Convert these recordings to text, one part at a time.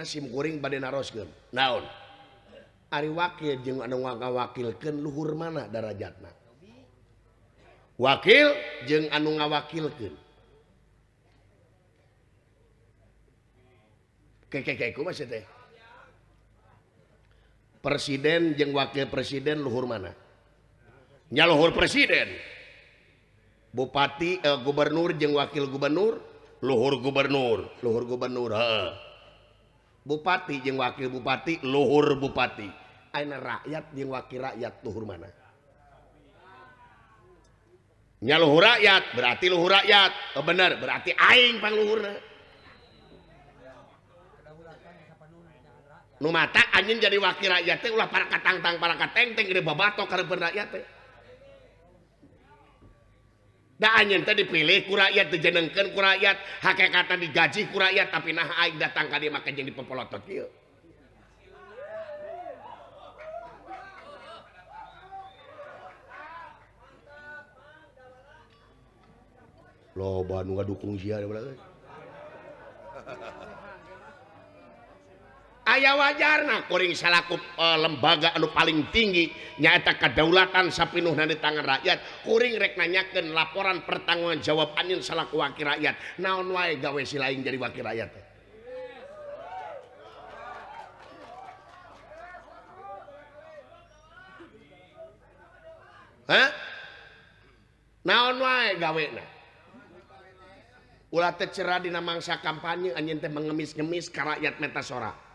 sim kuring bade naroskeun naon ari wakil jeung anu ngawakilkeun luhur mana darajatna wakil jeung anu ngawakilkeun keke kumaha teh presiden jeung wakil presiden luhur mana nya luhur presiden bupati gubernur jeung wakil gubernur luhur gubernur heeh bupati jeung wakil bupati luhur bupati ayeuna rakyat jeung wakil rakyat luhur mana nya luhur rakyat berarti luhur rakyat bener berarti aing pangluhurna nu mata anjeun jadi wakil rakyat teh ulah para katangtang para katengteng gede babatok kareupeun rakyat teh da anjeun teh dipilih ku rakyat dijenengkeun ku rakyat hakikatna digaji ku rakyat tapi nah aing datang ka dieu make jeung dipopolotot kieu loba nu ngadukung sia aya wajarna kuring salaku lembaga anu paling tinggi nyaeta kadaulatan sapinuhna di tangan rakyat kuring rek nanyakeun laporan pertanggungan jawab anjeun salaku wakil rakyat naon wae gawe si lain jadi wakil rakyat teh hah naon wae gawena ulah teh cerah dina mangsa kampanye anjeun teh mengemis-ngemis ka rakyat metasora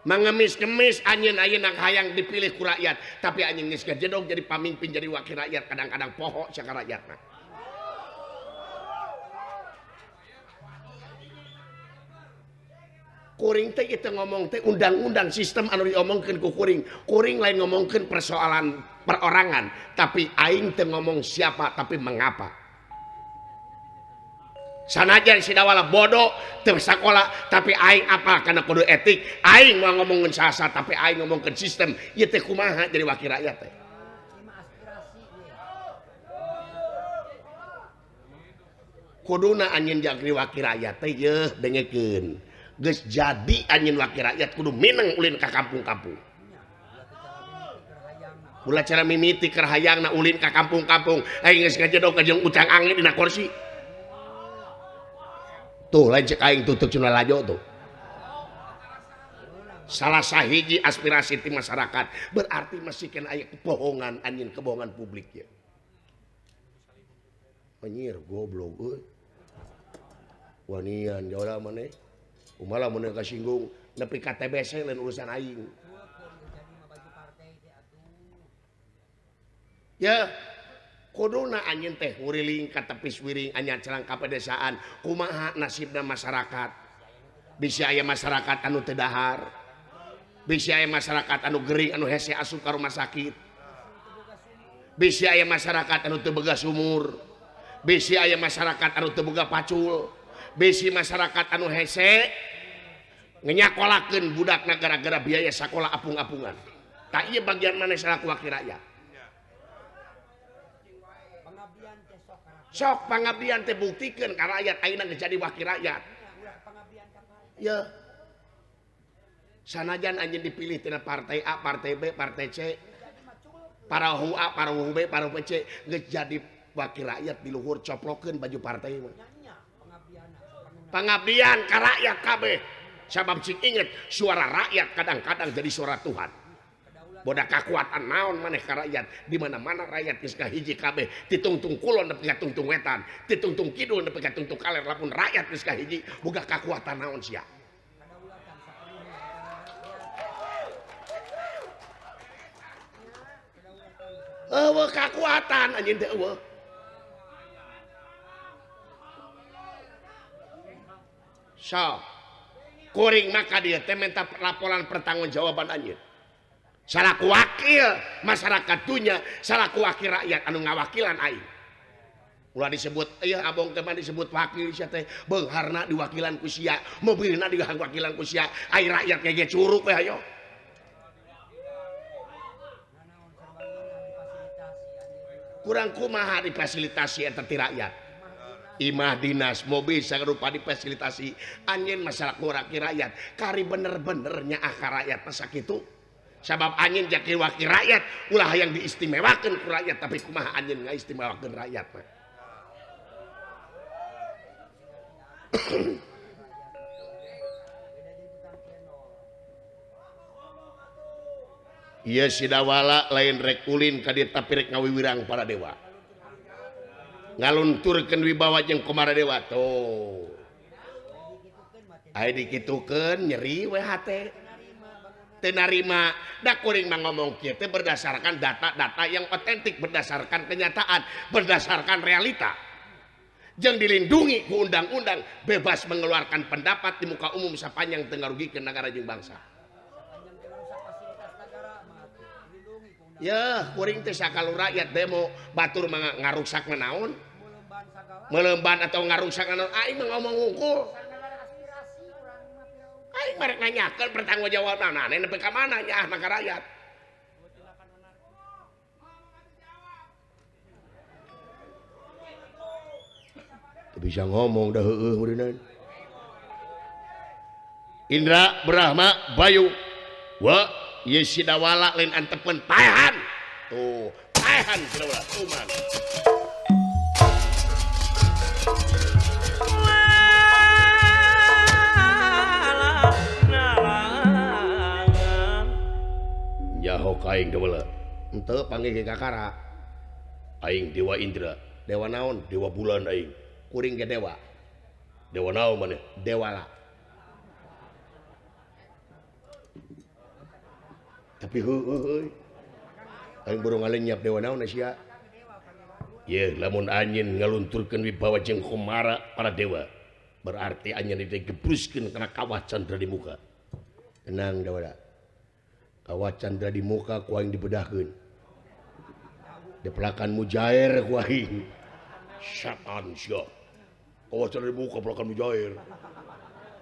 mengemis-kemis anjeun ayeuna hayang dipilih ku rakyat tapi anjeun geus gajedog jadi pamimpin jadi wakil rakyat kadang-kadang poho sia ka rakyatna kuring teh kita ngomong teh undang-undang sistem anu diomongkeun ku kuring lain ngomongkeun persoalan perorangan tapi aing teh ngomong siapa tapi mengapa sanajan si dawala bodoh teu sakola tapi aing apa kana kudu etik aing mau ngomongkeun sasa tapi aing ngomongkeun sistem ieu teh kumaha jadi wakil rakyat teh kuduna anjeun jadi wakil rakyat teh yeuh dengekeun geus jadi anjeun wakil rakyat kudu mineng ulin ka kampung-kampung ulah cara mimiti keur hayangna ulin ka kampung-kampung aing geus ngajedog ka jeung ucang angin dina kursi tuh lain cek aing tutup cuna lajo tuh salah sahiji aspirasi ti masyarakat berarti masih kena aya kebohongan anjeun kebohongan publik ya anjir goblok euy wanian jauh maneh umalah mun kasinggung nepi ka TBC lain urusan aing ya kuduna anjeun teh nguriling ka tepis wiring anyar celang ka pedesaan kumaha nasibna masyarakat bisi aya masyarakat anu teu dahar bisi aya masyarakat anu gering anu hese asup ka rumah sakit bisi aya masyarakat anu teu boga sumur bisi aya masyarakat anu teu boga pacul bisi masyarakat anu hese nyakolakeun budakna gara-gara biaya sakola apung-apungan tak ieu bagian maneh salaku wakil rakyat sok pangabdian teh buktikeun ka rakyat ayeuna geus jadi wakil rakyat ya sanajan anjeun dipilih tina partai A partai B partai C para A para B para C geus jadi wakil rakyat di luhur coplokeun baju partai mah pangabdian ka rakyat kabeh sabab cing inget suara rakyat kadang-kadang jadi suara Tuhan bodak kekuatan naon maneh ka rakyat di mana-mana rakyat geus kahiji kabeh ditungtung kulon nepi ka tungtung wetan ditungtung kidul nepi ka tungtung kaler lamun rakyat geus kahiji boga kekuatan naon sia eueuh kekuatan anjeun teh eueuh so kuring maka dia teh minta laporan pertanggungjawaban anjeun salaku wakil masyarakat dunya salaku wakil rakyat anu ngawakilan aing ulah disebut ieu abong teh mah disebut wakil sia teh beungharna diwakilan ku sia mobilna diwakilan ku sia ai rakyat ge curug we ayo kurang kumaha difasilitasi eta ti rakyat imah dinas mobil sarupa difasilitasi anjeun masalah wakil rakyat kari bener-benernya akar rakyat masa kitu sabab anjeun jaki wakil rakyat ulah yang diistimewakeun ku rakyat tapi kumaha anjeun ngaistimewakeun rakyat mah ieu sidawala lain rek ulin ka dieu tapi rek ngawiwirang para dewa ngalunturkeun wibawa jeung kumara dewa tuh aya dikitukeun nyeri we hate teu narima da kuring mah ngomong kieu teh berdasarkan data-data yang otentik berdasarkan kenyataan berdasarkan realita jeung dilindungi ku undang-undang bebas mengeluarkan pendapat di muka umum sapanjang teu ngarugikeun negara jeung bangsa ya kuring teh sakalu rakyat demo batur ngarusak naon melemban atau ngarusak naon aing mah ngomong ngungkul aing merek nanyakeun bertanggung jawab naon nepi ka mana nya ka rakyat teu bisa ngomong dah heueuh meureunna Indra Brahma Bayu wa Yesidawala lain antepen paehan tuh paehan sidawala tuman nyaho kaing dawala henteu panggih ke kakara aing dewa Indra dewa naon dewa bulan aing kuring ge dewa naon maneh dewala tapi heueuy aing baru ngalenyap dewa naon sia ye lamun anjeun ngalunturkeun wibawa jeung kumara para dewa berarti anjeun digebruskeun kana kawah candra di muka tenang dawala kawah candra di muka ku aing dibedahkeun dipelakan mujair ku aing syaitan sia kawah candra di muka pelakan mujair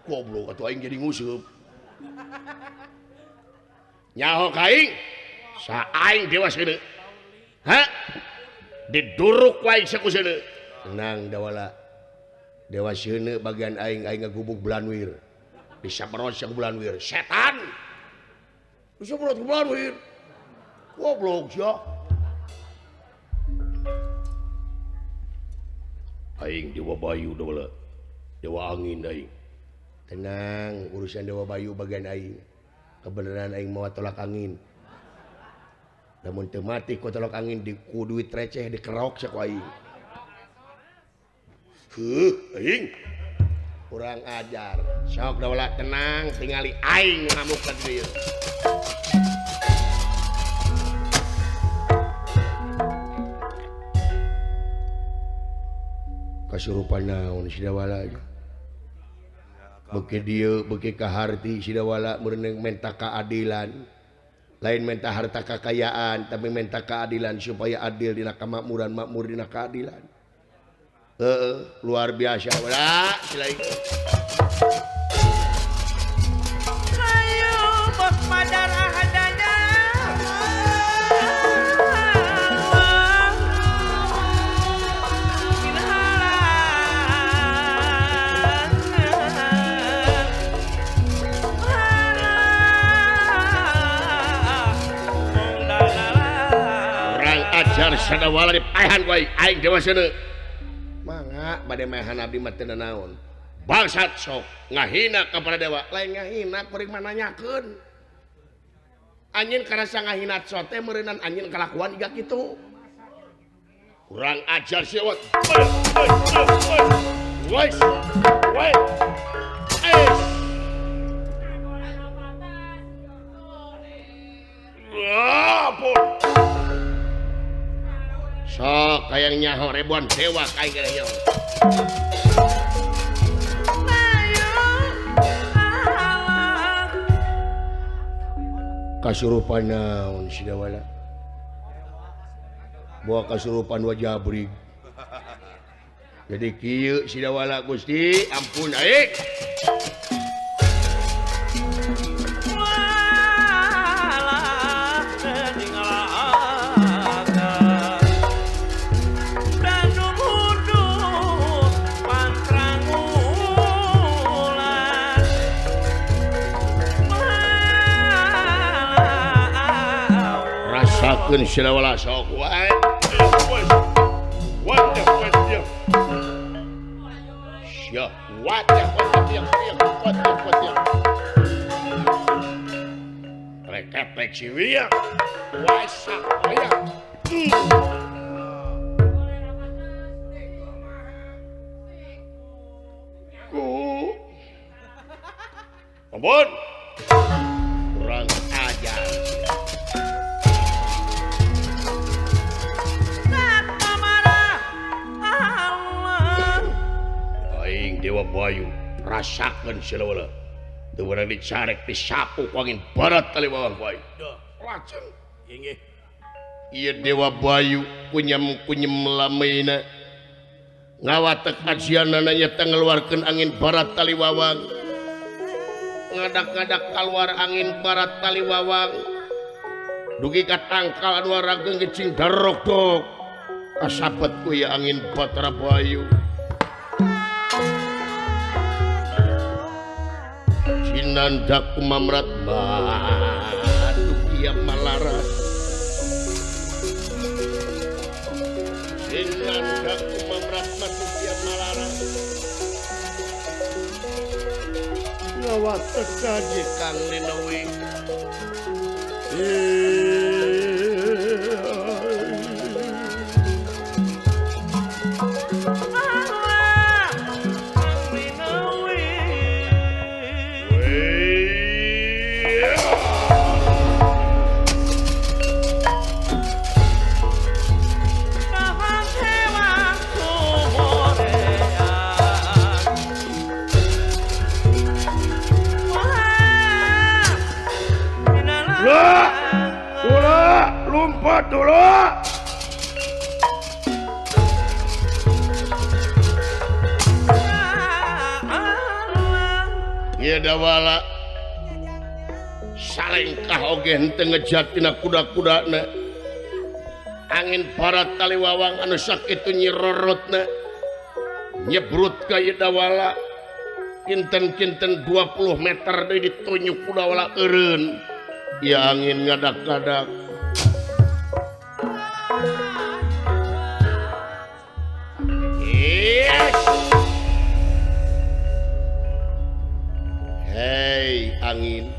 goblok atuh aing jadi nguseup nyaho kaing sa aing dewa seuneu ha diduruk wae sakuseuneu tenang dawala dewa seuneu bagian aing ngagubuk bulanwir disaperos ku bulanwir setan disaperos ku bulanwir goblok sia aing dewa bayu dawala dewa angin aing tenang urusan dewa bayu bagian aing kebenaran aing mau tolak angin namun teu mati ku tolak angin di ku duit receh dikerok saku aing aing kurang ajar sok dawala tenang tingali aing ngamuk ka dieu kasurupan naon si dawala beuki dieu beuki kaharti sidawala meureun menta keadilan lain menta harta kekayaan tapi menta keadilan supaya adil dina kamakmuran makmur dina keadilan luar biasa wala silai ayo bos madar ahadanya ajar sadawala dipaehan ku aing dewa seuneu mangga bade maehan abdi mah teu naon bangsat sok ngahina ka para dewa lain ngahina kuring mah nanyakeun anjeun karasa ngahina sote meureunan anjeun kalakuan iga kitu kurang ajar siewat wes sok kayang nyaho ribuan dewa kaing kaya nyaho kasurupan naon si dawala bawa kasurupan wajah brig jadi kieu si dawala Gusti ampun aing rasakeun silawala sok wae. Wajah wajah. Syah wajah wajah wajah. Rek ciwia. Wasa aya. Ampun. Kurang ajar. Aing Dewa Bayu rasakeun silawala. Teu urang dicarek disapu ku angin barat tali bawah bae. Lajeng. Inggih. Ieu Dewa Bayu kunyem lameina. Ngawatek ajianana nya teh ngeluarkeun angin barat tali wawang. Ngadak-ngadak keluar angin barat tali wawang. Dugi ka tangkal anu rageung gecing darok-dok. Kasabet ku ya angin Batra Bayu. Sinanda kumamrat batu kia malaras. Sinanda kumamrat batu kia malaras. Ngawatek kaji Kang Linowi. Lumpat dulu. Ieu dawala salengkah oge henteu ngejat tina kuda-kudana. Angin barat tali wawang anu sakitu nyirorotna nyebrut ka ieu dawala kinten-kinten 20 meter deui ditunjuk ku dawala eureun. Ieu angin ngadak-ngadak. Hei angin,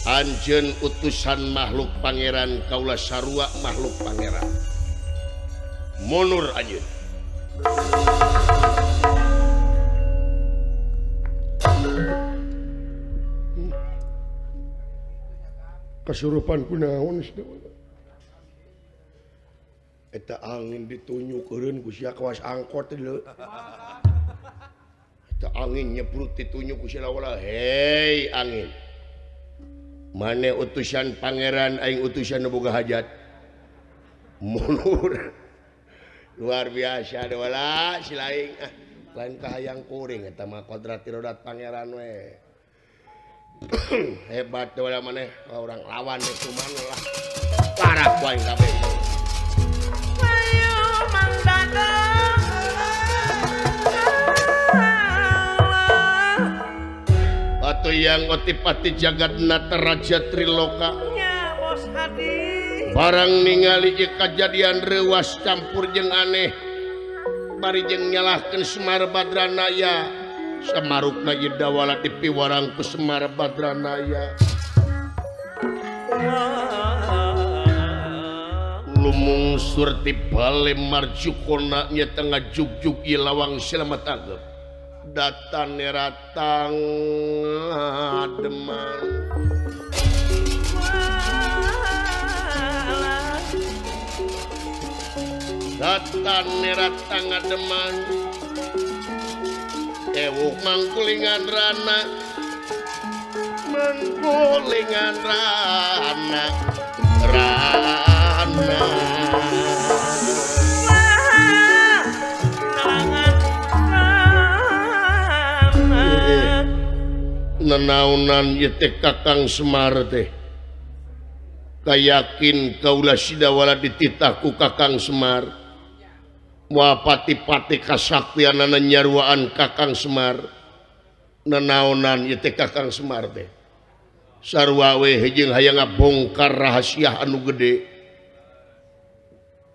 anjeun utusan makhluk pangeran kaula sarua makhluk pangeran. Munur anjeun. Kasurupan kunaon saudara? Eta angin ditunjukeun ku sia kawas angkot lho. Eta angin nyebrut ditunjuk ku silawala. Hei angin. Mane utusan pangeran aing utusan nu boga hajat. Munur. Luar biasa dewala silaing. Lain kahayang kuring eta mah kodrati rodat pangeran we. Hebat dewala maneh orang lawan itu mana lah. Parah wae kabeh. Atu yang otipati jagat nata raja triloka barang ningali kejadian rewas campur jeung aneh bari jeung nyalahkeun Semar Badranaya samarukna ieu dawala dipiwarang ku Semar Badranaya lumungsur ti bale marjukona nya tengah jugjug ieu lawang selamat agep datan neratang demang datan neratang demang ewuk mangkulingan rana nenaunan ieu teh Kakang Semar teh kayakin kaula sidawala dititah ku Kakang Semar moal pati-pati kasaktianana nyaruaan Kakang Semar nenaunan ieu teh Kakang Semar teh sarua we jeung hayang ngabongkar rahasia anu gede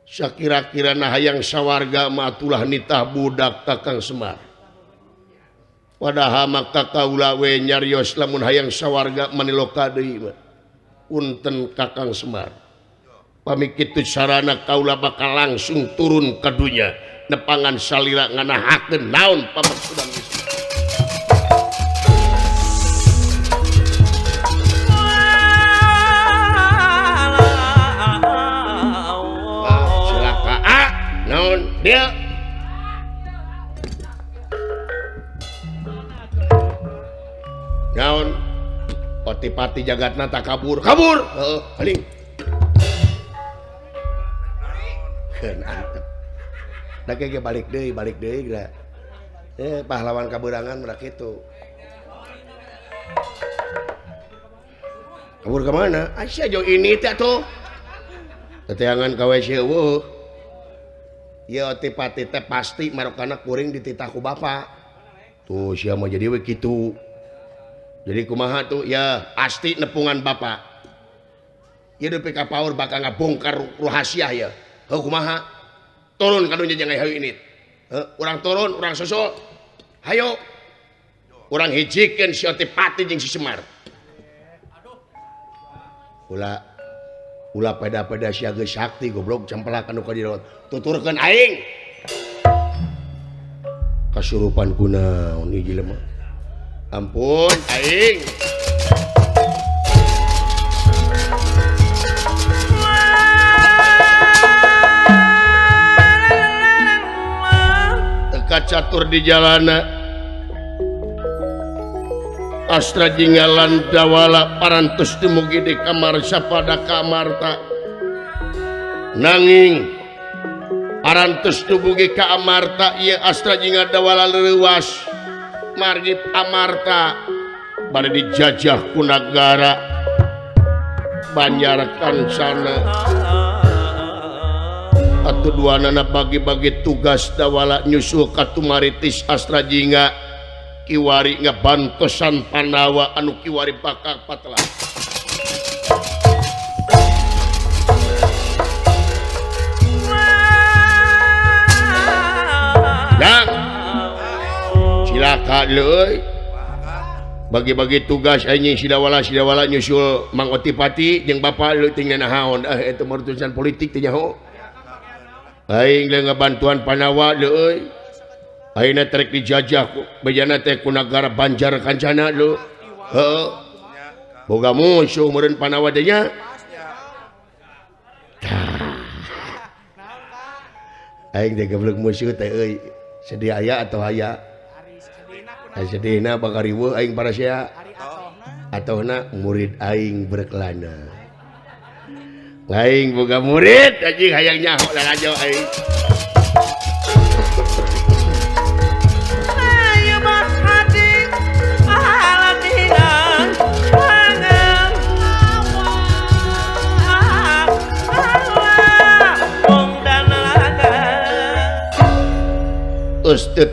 sakira-kirana hayang sawarga mah atulah nitah budak Kakang Semar padahal maka kaula we nyarios lamun hayang sawarga maniloka deui mah punten Kakang Semar pami kitu sarana kaula bakal langsung turun ka dunya nepangan salira nganahakeun naon pamaksudna dia naon pati-pati jagatna tak kabur heeh paling keun antep da ge balik deui geura pahlawan kaberangan meurak kitu kabur ke mana asa jo ini teh tuh teteangan ka WC eueuh ya tipati teh pasti marokana kuring dititah ku bapak tuh sia mah jadi we kitu jadi kumaha tuh ya pasti nepungan bapak ya deui ka paur bakal ngabongkar rahasia ya heuh kumaha turun ka dunya jeung hayu ini urang turun urang susul hayo urang hijikeun si Tipati jeung si Semar ulah peda-peda siaga sakti goblok cempelakan ka dieu tuturkeun aing kasurupan kunaon ieu jelema ampun aing teka catur di jalana Astra jinggalan dawala parantos dumugi di kamar sapada kamarta nanging parantos dumugi ka amarta ieu Astra jingga dawala leuwas margi amarta bade dijajah ku nagara Banjar Kancana atuh duanana bagi-bagi tugas dawala nyusul ka tumaritis Astra jingga kiwari ngabantosan Pandawa anu kiwari bakal patelah dan cilaka leuy bagi-bagi tugas anjing sidawala nyusul Mang Otipati jeung bapak leuy teu nahaon eta urusan politik teh nyaho aing le ngabantuan Pandawa leuy ayeuna trek dijajah bejana teh ku nagara Banjar Kancana lu heeh boga musuh meureun Pandawa teh nya aing teh goblok musuh teh euy sedia aya atau aya sedihna bakal riweuh aing parasia atohna murid aing berkelana aing boga murid anjing hayang nyaho lalajo aing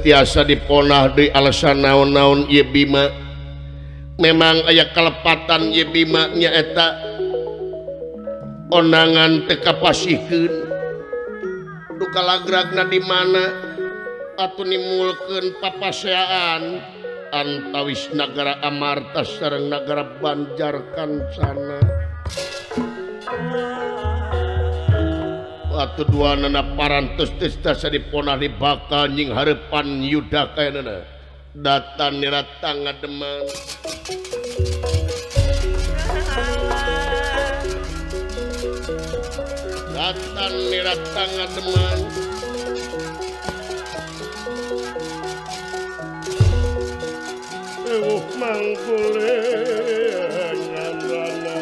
tiasa diponah di alasan naon-naon ieu Bima memang aya kalepatan ieu Bima nyaeta onangan teu kapasihkeun duka lagragna di mana atuh nimulkeun papaseaan antawis nagara Amarta sareng nagara Banjar Kancana atuh duanana parantos teu tasa diponah di bakal nying hareupan yuda kayanana datan nirata ngademan datan nirata ngademan mangkule nyandana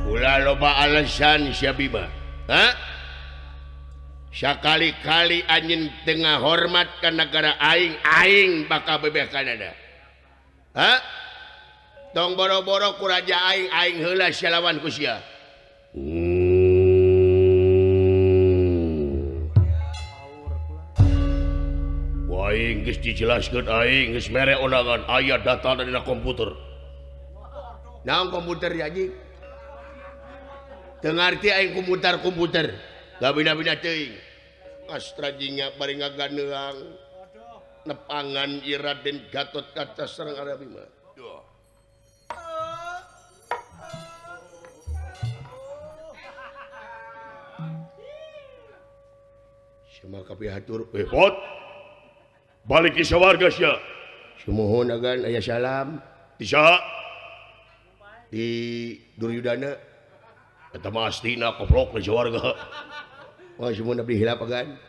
ulah loba alasan sia Bima sakali-kali anjeun tengah hormat ka negara aing bakal bebeh Kanada tong boro-boro ku raja aing heula sia lawan ku sia. Aing geus dijelaskeun aing geus mere onangan aya data dina komputer. Naon komputer anjing? Teu ngarti aing komputer. Gabina-bina teuing. Astrajingnya bari ngaganeang. Nepangan Raden Gatot Kaca sareng Arabi mah. Sama kapihatur, pot. Balik ke sawarga sia. Sumuhun agan aya salam. Di saha? Di Duryudana. Eta mah astina koplok di sawarga. Oh sumuhun abdi hilap agan.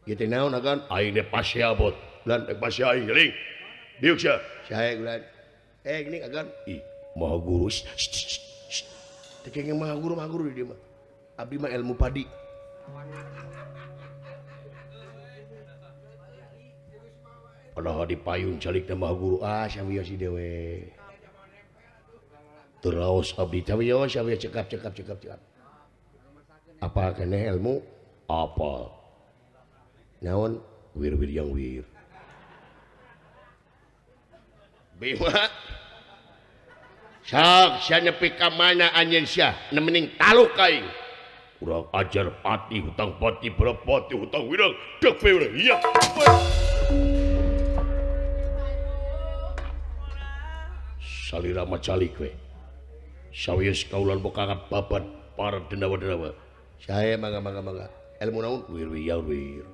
Kieu teh naon agan? Aing teh pasya bot. Lan teh pasya aing geuling. Diuk sia. Sae ulan. Geuning agan. Ih, maha guru. Teh kenging maha guru di dieu mah. Abdi mah ilmu padi. Padahal dipayun calik nama guru sawios si dewe. Terus abdi sawios cekap. Apa keneh ilmu? Apa? Naon? Wir yang wir. Bima. Sak sia nepi ka mana anjeun sia nemening taluk aing. Urang ajar pati hutang pati berapati hutang wirang dek we urang. Iya. Salira macalik we. Sawios kaulan boka babat para dendawa-dendawa. Saya mangga. Ilmu naon? Wir.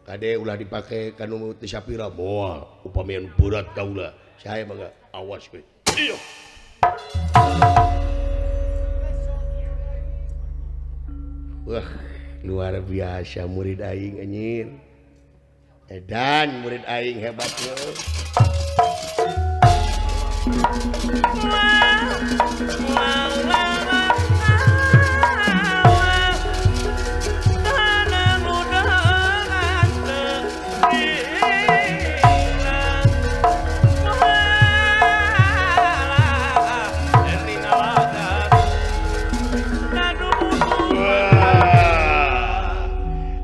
Kade ulah dipake kanu teu sapira moal upamian berat kaula. Saya mangga awas we. Iya. Wah, luar biasa murid aing anjir. Edan murid aing hebat yo.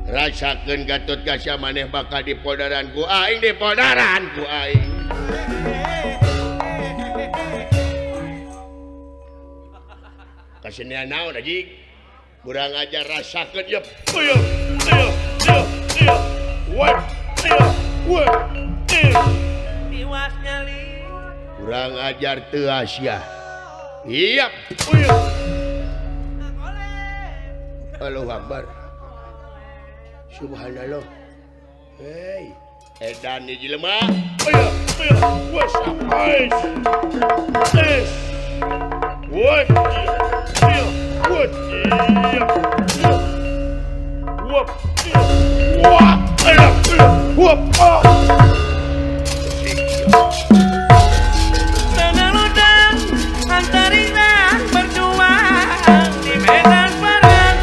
Rasakeun Gatot Kaca maneh bakal dipodaran ku aing Kasenian naon anjing? Kurang ajar rasakeun ya. What? Tiwas nyali. Kurang ajar teu Asia. Iya. Allahu Akbar. Subhanallah. Hey, edan ni jelema. Wes apais. What? Meneludah antaringan berjuang di medan perang.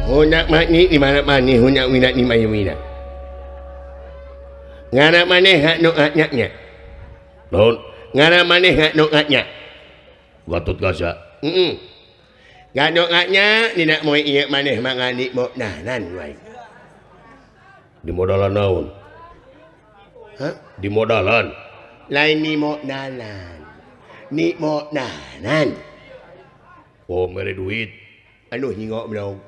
Hunyak makni di mana mani hunyak minat ni mayu minat. Ngana maneh hak nu ngaknya. Don, ngana maneh hak nu ngaknya. Gatot Kaca. Gak nu ngaknya ni nak moe ieu maneh mangani mo nanan wae. Di modalan naon? Hah? Di modalan. Lain ni mo nanan. Ni mo nanan. Oh, mere duit. Anu hingok bro.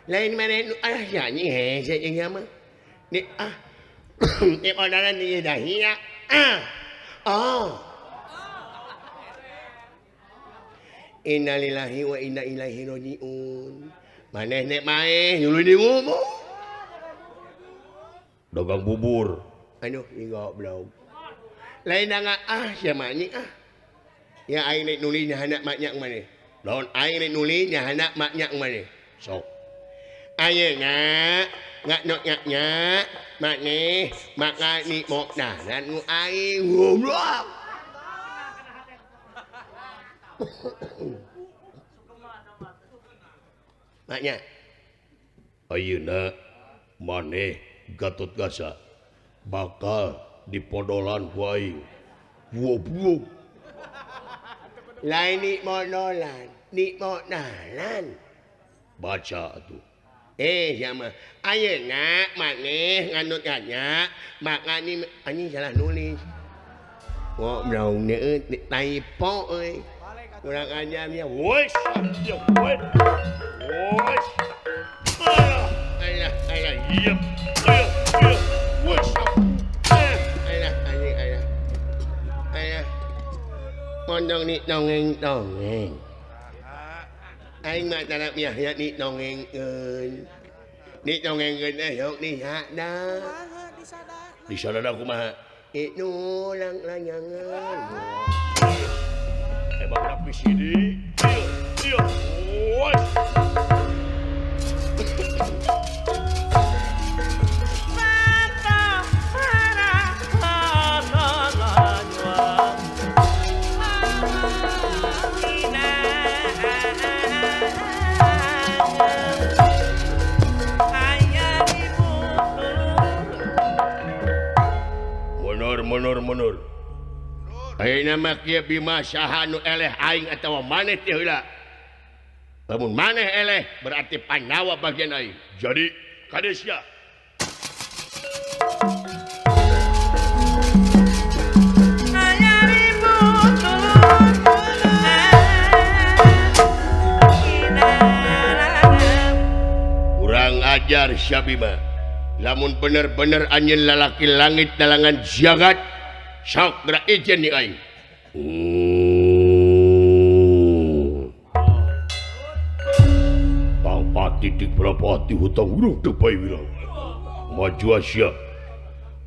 Lain mana nyanyi hese jeung mah. Ni ni odaran ni dahia. Innalillahi wa inna ilaihi rajiun. Maneh nek mae nyuluy di ngomong. Dagang bubur. Anu hingok bro. Lain nga sia mani Ya aing nek nuli anak maknya maneh. Lawan aing nulinya anak maknya mana? Sok. Ayeuna ngak makne makani mokna dan nu aing goblok. Maknya. Ayeuna maneh Gatotkaca bakal dipodolan ku aing. Goblok. Lain ni monolan, ni monalan. Baca tuh. Sama. Ayeuna maneh nganut nya makani anjing salah nulis. Wah, braung neueut typo euy. Kurang ajarnya. Wes, ya wes. Wes. Alah, iya. Wes. Alah, anjing. Mondong ni dongeng. Aing mah tarap ya ni dongengkeun. Ni dongengkeun yok ni hada. Di sana kumaha? Itu lanyangan. Emang rapi sini. Iya. Wes. Munur. Ayeuna mah kieu Bima saha nu eleh aing atawa maneh teh heula. Lamun maneh eleh berarti Pandawa bagian aing. Jadi kades ya. Kurang ajar Syabima. Lamun bener-bener anjeun lalaki langit dalangan jagat sok gerak ijen ni aing. Pangpati dik berapati hutang urung tepai wilang. Maju Asia.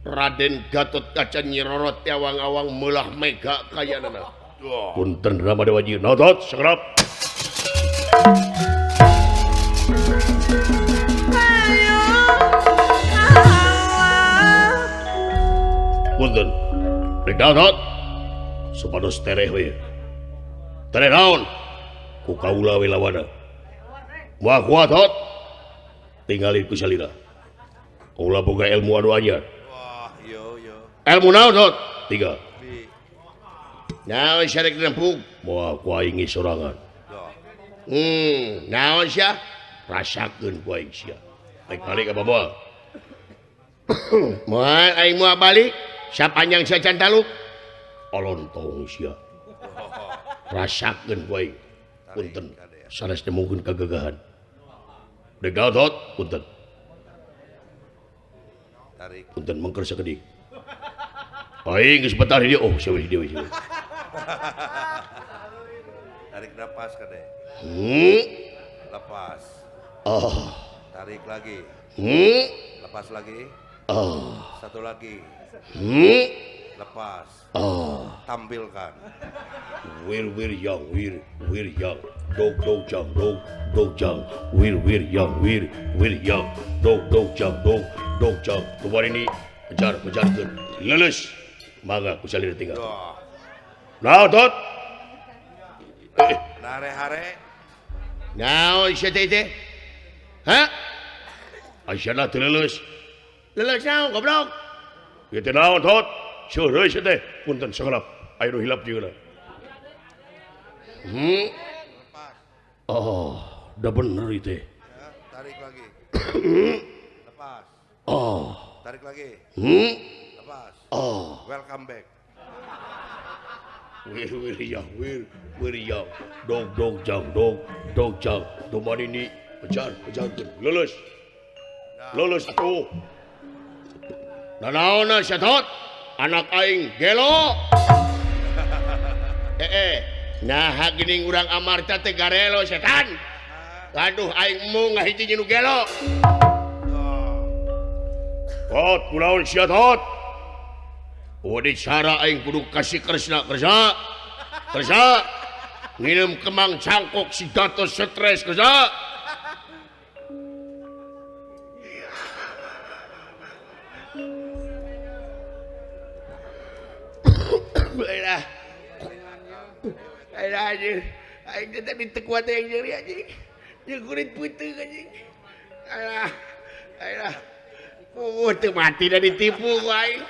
Raden Gatotkaca nyirorot awang-awang meulah mega kayanana. Punten Ramadewaji notot segerap. Punten. Rek daun supados tereh we. Tereh naon? Ku kaula we lawana. Moal kuat hot. Tinggalin ku salira. Kaula boga ilmu anu anyar. Wah, yo. Ilmu naon hot? 3. Naon syarek rempuk? Moal ku aing sorangan. Naon sia? Rasakeun ku aing sia. Baik balik apa moal? Moal aing moal balik. Sapanjang sajan taluk olontong sia. Rasakeun wae. Punten. Sanes mungkin kagagahan. Dek daot punten. Tarik. Punten mangker sakedik. Aing geus betah di dieu. Oh, sawe di dieu. Tarik napas kade. Lepas. Tarik lagi. Lepas lagi. Satu lagi. Lepas. Tampilkan. Wir yang dog jang wir yang dog jang kemarin ini kejarkeun leles mangga ku salira tinggal. Nah tot Nare-hare. naon sia teh hah asyana teu leles naon goblok ieu teh naon tot seueur euy sia teh punten sagelap aya nu hilap dieuna. Udah bener itu. Ya, tarik lagi. Lepas. Tarik lagi. Lepas. Welcome back. Wir yang dog jang domani ini kejar lulus atuh. Nanaona syatot anak aing gelo. Nah geuning urang amarta teh garelo setan. Aduh aing mung ngahiji nu gelo. Tot kunaon sia tot? Odi cara aing kudu kasih kerja. nginum kemang cangkok si Gatot stres kerja. Baiklah. Ayolah anjing. Aing teh tadi tekuat yang nyeri anjing. Jeung kulit putih anjing. Ayolah. Teu mati dah ditipu ku aing.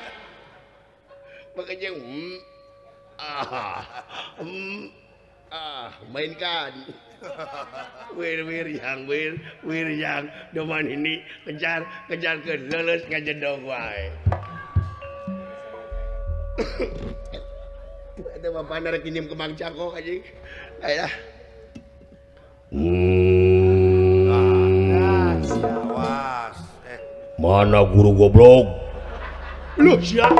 Makanya mainkan. Wir yang doman ini kejar ke lulus ngajedog wae. Ada bapak narek kinim kemang cangkok anjing. Ayolah. Awas. Mana guru goblok? Lu siap.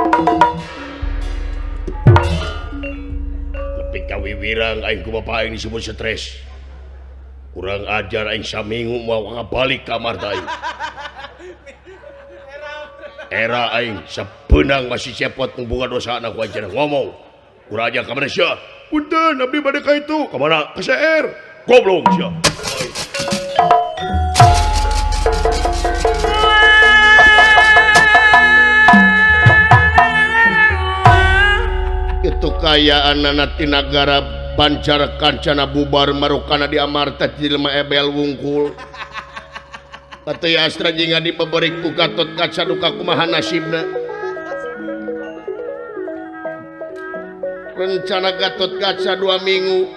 Lebih kawiwirang aing ku bapak aing disebut stres. Kurang ajar aing saminggu mau balik kamar teh. Era aing sabeunang masih cepot membuka dosa anak wajar ngomong. Kurang ajar kamar sia. Punten abdi bade ka itu. Ka mana? Ka CR. Goblok sia. Itu kayaan anak di negara Banjar kancana bubar marukana di Amarta jelema ebel wungkul. Kata ya astra jingga dipeberik ku Gatot Kaca duka kumaha nasibna. Rencana Gatot Kaca 2 minggu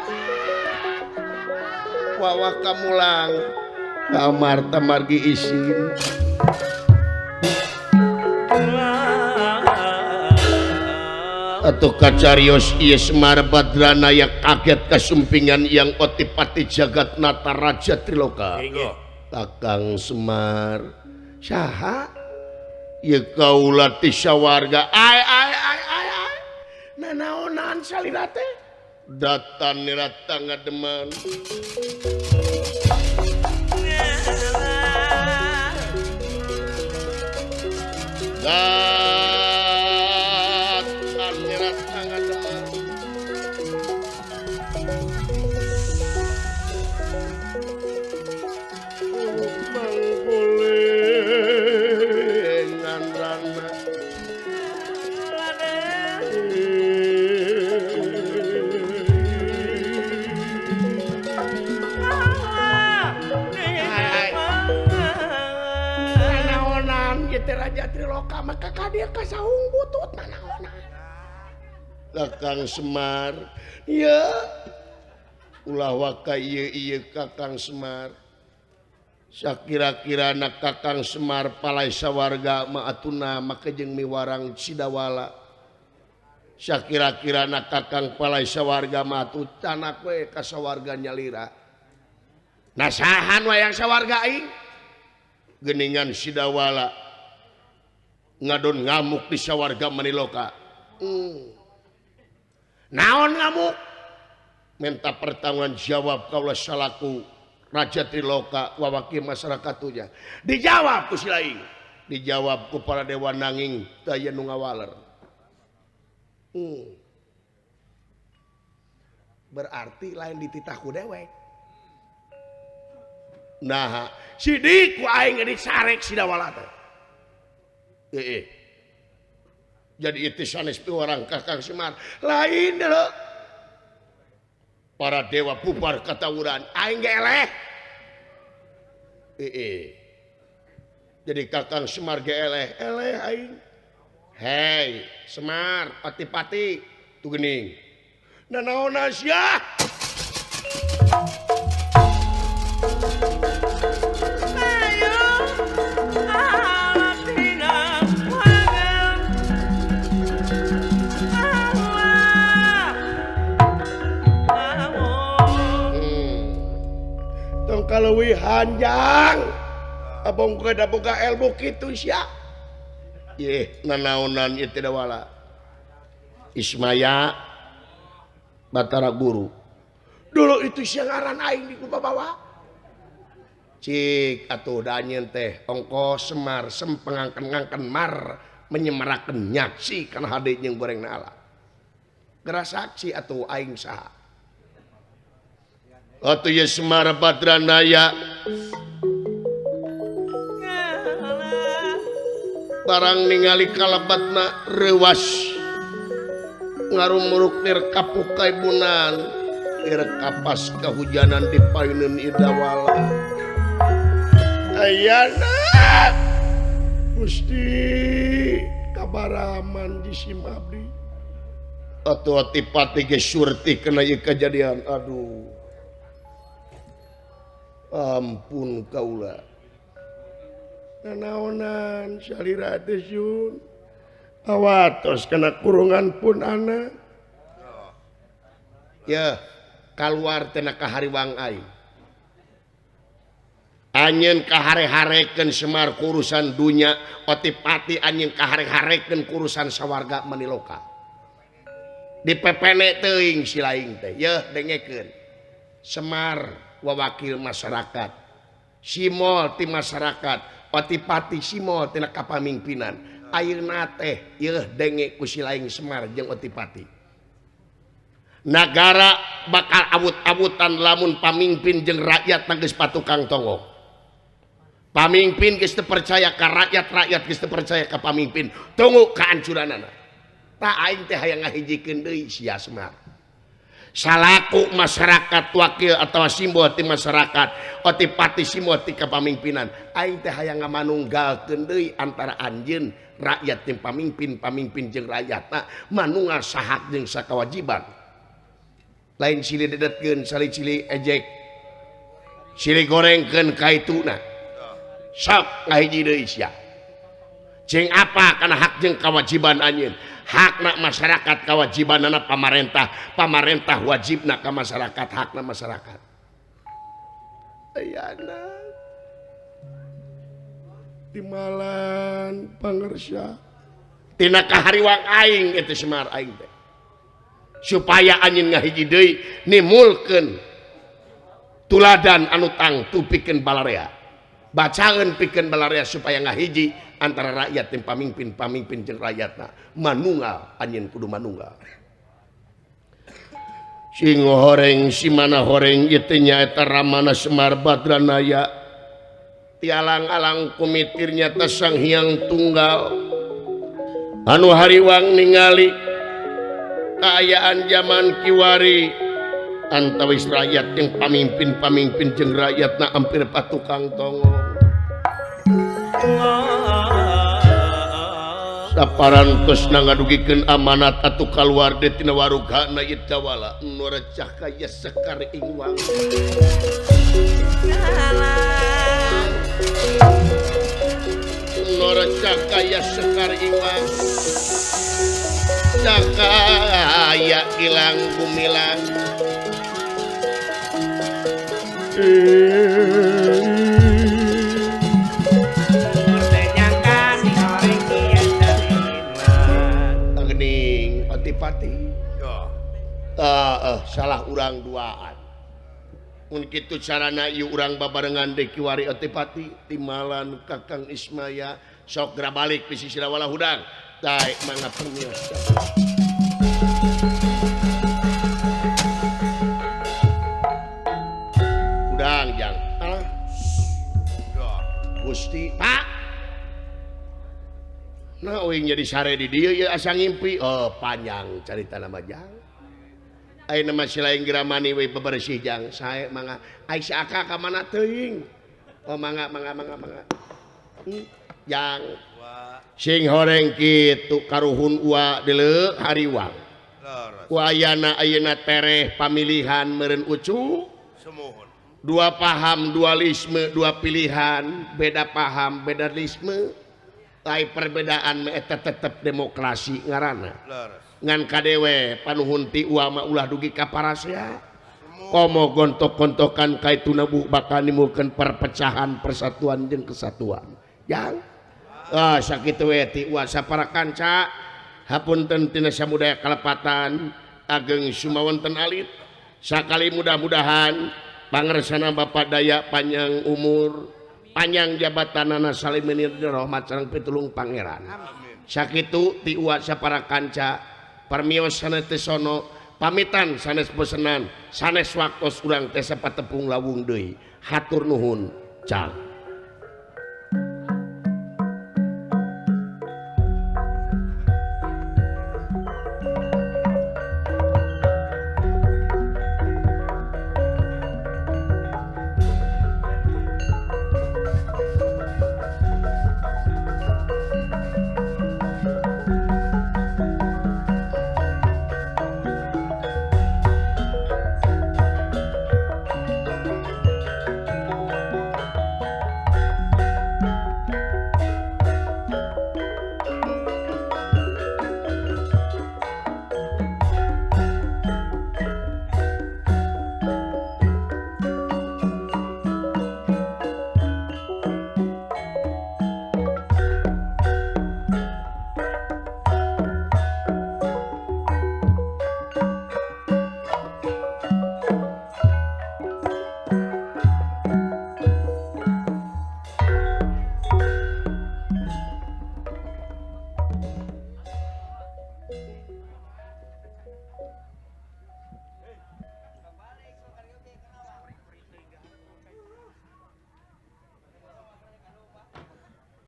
wawah kamulang ka Amarta margi isin. Atau kacarios ieu Semar Badrana yang kaget kasumpingan yang otipati jagat nata raja Triloka. Kakang Semar saha ieu kaula ti sawarga ai nanaonan salira teh datan nirata ngademan Raja Triloka maka kadia kasaung butut nanaonan. Kakang Semar ya ulah waka ieu Kakang Semar sakira-kira na Kakang Semar palai sawarga maatuna make jeung miwarang Sidawala sakira-kira na Kakang palai sawarga maatu tanak we ka sawarga nyalira nasahan wayang sawarga aing geuningan Sidawala ngadon ngamuk di sawarga Maniloka. Naon ngamuk? Minta pertanggungan jawab kaula salaku Raja Triloka wawaki masyarakatunya. Dijawab ku si laing. Dijawab ku para dewa nanging daya nu ngawaler. Berarti lain dititah ku dewek. Nah, sidik ku aing disarek Sidawala teh. Jadi itu sanes orang Kakang Semar lain deh para dewa bubar katawuran aing geleh jadi Kakang Semar geleh aing hei Semar pati-pati tuh geuning nanaonna sia kaleuwih hanjang abong kada boga ilmu kitu sia ieu nanaonan ieu teh dawala Ismaya Batara Guru dulu itu sia ngaran aing di kubabawa cik atuh danyeun teh ongkos Semar sempengangken-ngangken mar menyemarakeun nyaksi kana hade jeung goreng ala geura saksi atuh aing saha atuh ye Semar Badranaya barang ningali kalabatna rewas ngarumuruk lir kapukaibunan lir kapas kahujanan di payuneun idawala ayana Gusti kabaraman di simabdi atuh Otipati ge surti kena ieu kejadian aduh ampun kaula nanaonan salira teh Yun awatos kena kurungan pun anak ya kaluar tina kahariwang aing anjeun kahare-harekeun Semar kurusan dunya Otipati anjeun kahare-harekeun kurusan sawarga maniloka dipepene teuing si laing teh yeuh dengekeun Semar wawakil masyarakat simol ti masyarakat Otipati simol tina kapamingpinan ayeuna teh yeuh denge ku si laing Semar jeung Otipati nagara bakal abut-abutan lamun pamimpin jeung rakyat geus patukang tonggo pamimpin geus teu percaya ka rakyat rakyat geus teu percaya ka pamimpin tunggu kahancuranana tak aing teh hayang ngahijikeun deui sia Semar salaku masyarakat wakil atau simbol ti masyarakat Otipati simbol ti kapamimpinan aing teh hayang ngamanunggalkeun deui antara anjeun rakyat jeung pamimpin jeung rakyatna manunggal sahak jeung sakawajiban lain cili dedetkeun sali cili ejek cili gorengkeun kaituna sok ngahiji deui sia jeung apa kana hak jeung kewajiban anjeun hakna masyarakat kewajibanana pamarentah wajibna ka masyarakat hakna masyarakat ayana timalan pangersya tina kahariwang aing eta Semar aing teh supaya anjeun ngahiji deui nimulkeun tuladan anu tangtu pikeun balarea bacaeun pikeun balarea supaya ngahiji antara rakyat dan pamimpin jeung rakyatna manunggal anjeun kudu manunggal sing horeng si mana horeng ieu teh nyaeta Ramana Semar Badranaya tialang-alang kumitirnya teh Sang Hyang Tunggal anu hariwang ningali kaayaan zaman kiwari antawis rakyat jeung pamimpin jeung rakyatna hampir patukang tongong saparantos ngadugikeun amanat atuh kaluarga tina warugana idawala nu recah kaya sekar ingwang nu recah kaya sekar ingwang cakaya ilang gumilang Otipati salah urang duaan mun kitu carana ieu urang babarengan deui kiwari Otipati timalan Kakang Ismaya sok geura balik bisi sirawala hudang daek mangga permios hudang jang Gusti Pak nah uing jadi sare di dieu ieu asa ngimpi panjang carita nama jang ayeuna mah si lain geramani we bebersih jang sae mangga ai saaka ka mana teuing mangga jang sing horeng kitu karuhun ua deuleu hariwang wayana ayeuna tereh pamilihan meureun ucu semuhun dua paham dualisme dua pilihan beda paham beda lisme tai perbedaan eta tetep demokrasi ngaranna ngan kadewe panuhun ti uama ulah dugi ka parasea komo gontok-gontokan kaituna bu bakal nimulkeun perpecahan persatuan jeung kesatuan yang sakitu we ti uwa sapara kanca hapunten tina samudaya kalepatan ageng sumawonten alit sakali mudah-mudahan pangersana Bapak Daya panjang umur panjang jabatanana saliminir rahmat sareng pitulung pangeran sakitu ti uwa sapara kanca parmiosana teh sono pamitan sanes pesenan sanes waktos urang teh patepung lawung deui hatur nuhun cal